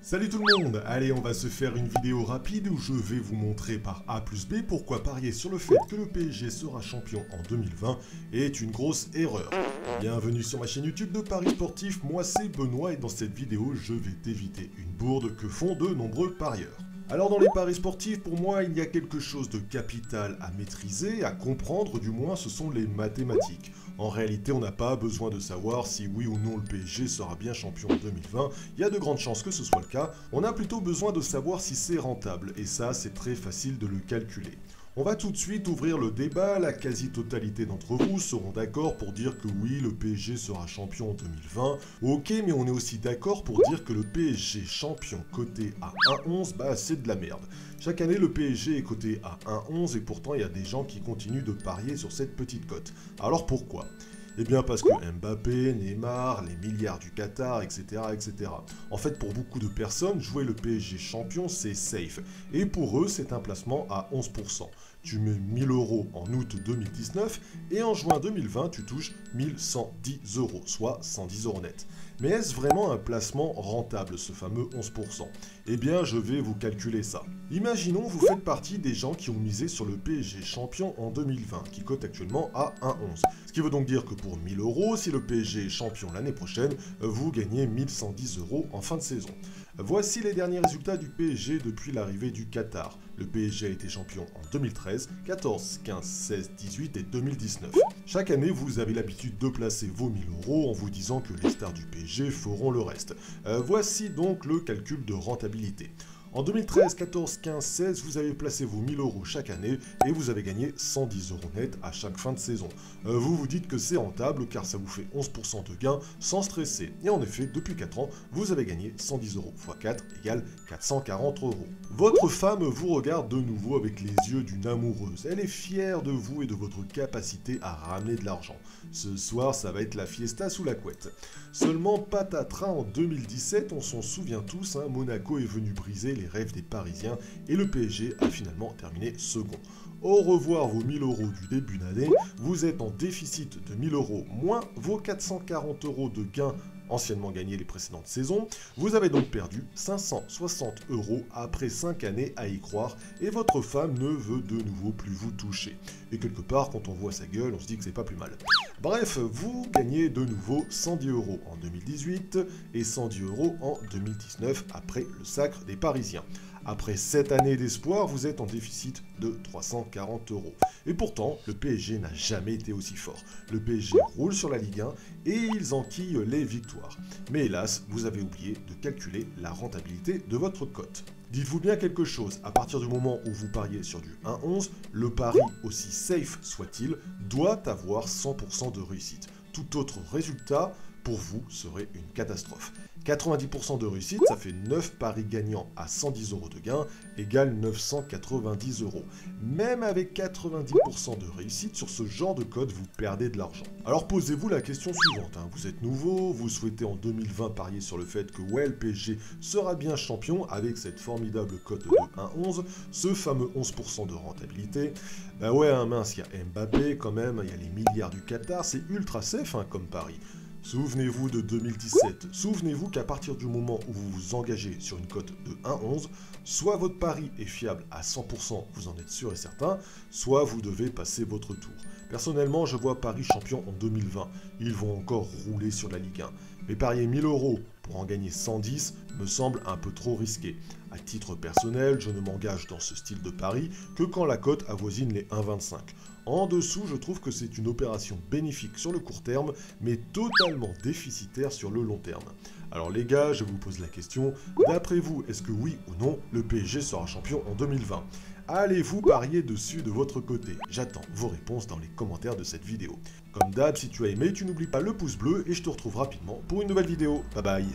Salut tout le monde! Allez, on va se faire une vidéo rapide où je vais vous montrer par A plus B pourquoi parier sur le fait que le PSG sera champion en 2020 est une grosse erreur. Bienvenue sur ma chaîne YouTube de Paris Sportif, moi c'est Benoît et dans cette vidéo je vais t'éviter une bourde que font de nombreux parieurs. Alors dans les paris sportifs, pour moi, il y a quelque chose de capital à maîtriser, à comprendre, du moins ce sont les mathématiques. En réalité, on n'a pas besoin de savoir si oui ou non le PSG sera bien champion en 2020, il y a de grandes chances que ce soit le cas, on a plutôt besoin de savoir si c'est rentable, et ça c'est très facile de le calculer. On va tout de suite ouvrir le débat, la quasi-totalité d'entre vous seront d'accord pour dire que oui, le PSG sera champion en 2020. Ok, mais on est aussi d'accord pour dire que le PSG champion coté à 1,11, bah c'est de la merde. Chaque année, le PSG est coté à 1,11 et pourtant il y a des gens qui continuent de parier sur cette petite cote. Alors pourquoi ? Eh bien parce que Mbappé, Neymar, les milliards du Qatar, etc., etc. En fait, pour beaucoup de personnes, jouer le PSG champion, c'est safe. Et pour eux, c'est un placement à 11%. Tu mets 1000 € en août 2019 et en juin 2020, tu touches 1110 €, soit 110 € net. Mais est-ce vraiment un placement rentable, ce fameux 11%? Eh bien, je vais vous calculer ça. Imaginons, vous faites partie des gens qui ont misé sur le PSG champion en 2020, qui cote actuellement à 1,11. Ce qui veut donc dire que pour 1000 €, si le PSG est champion l'année prochaine, vous gagnez 1110 € en fin de saison. Voici les derniers résultats du PSG depuis l'arrivée du Qatar. Le PSG a été champion en 2013, 14, 15, 16, 18 et 2019. Chaque année, vous avez l'habitude de placer vos 1000 € en vous disant que les stars du PSG feront le reste. Voici donc le calcul de rentabilité. En 2013, 14, 15, 16, vous avez placé vos 1000 € chaque année et vous avez gagné 110 € net à chaque fin de saison. Vous vous dites que c'est rentable car ça vous fait 11% de gain sans stresser. Et en effet, depuis 4 ans, vous avez gagné 110 € x 4 égale 440 €. Votre femme vous regarde de nouveau avec les yeux d'une amoureuse. Elle est fière de vous et de votre capacité à ramener de l'argent. Ce soir, ça va être la fiesta sous la couette. Seulement patatras, en 2017, on s'en souvient tous, Monaco est venu briser les rêves des Parisiens et le PSG a finalement terminé second. Au revoir vos 1000 € du début d'année, vous êtes en déficit de 1000 € moins vos 440 € de gains anciennement gagnés les précédentes saisons. Vous avez donc perdu 560 € après 5 années à y croire et votre femme ne veut de nouveau plus vous toucher. Et quelque part, quand on voit sa gueule, on se dit que c'est pas plus mal. Bref, vous gagnez de nouveau 110 € en 2018 et 110 € en 2019 après le sacre des Parisiens. Après 7 années d'espoir, vous êtes en déficit de 340 €. Et pourtant, le PSG n'a jamais été aussi fort. Le PSG roule sur la Ligue 1 et ils enquillent les victoires. Mais hélas, vous avez oublié de calculer la rentabilité de votre cote. Dites-vous bien quelque chose, à partir du moment où vous pariez sur du 1,11, le pari, aussi safe soit-il, doit avoir 100% de réussite. Tout autre résultat, pour vous, serait une catastrophe. 90% de réussite, ça fait 9 paris gagnants à 110 € de gain, égale 990 €. Même avec 90% de réussite, sur ce genre de code, vous perdez de l'argent. Alors posez-vous la question suivante, vous êtes nouveau, vous souhaitez en 2020 parier sur le fait que ouais, le PSG sera bien champion avec cette formidable cote de 1,11, ce fameux 11% de rentabilité. Bah ouais, mince, il y a Mbappé quand même, il y a les milliards du Qatar, c'est ultra safe comme pari. Souvenez-vous de 2017, souvenez-vous qu'à partir du moment où vous vous engagez sur une cote de 1,11, soit votre pari est fiable à 100%, vous en êtes sûr et certain, soit vous devez passer votre tour. Personnellement, je vois Paris champion en 2020, ils vont encore rouler sur la Ligue 1. Mais parier 1000 € pour en gagner 110 me semble un peu trop risqué. À titre personnel, je ne m'engage dans ce style de pari que quand la cote avoisine les 1,25. En dessous, je trouve que c'est une opération bénéfique sur le court terme, mais totalement déficitaire sur le long terme. Alors les gars, je vous pose la question, d'après vous, est-ce que oui ou non, le PSG sera champion en 2020 ? Allez-vous parier dessus de votre côté? J'attends vos réponses dans les commentaires de cette vidéo. Comme d'hab, si tu as aimé, tu n'oublies pas le pouce bleu et je te retrouve rapidement pour une nouvelle vidéo. Bye bye.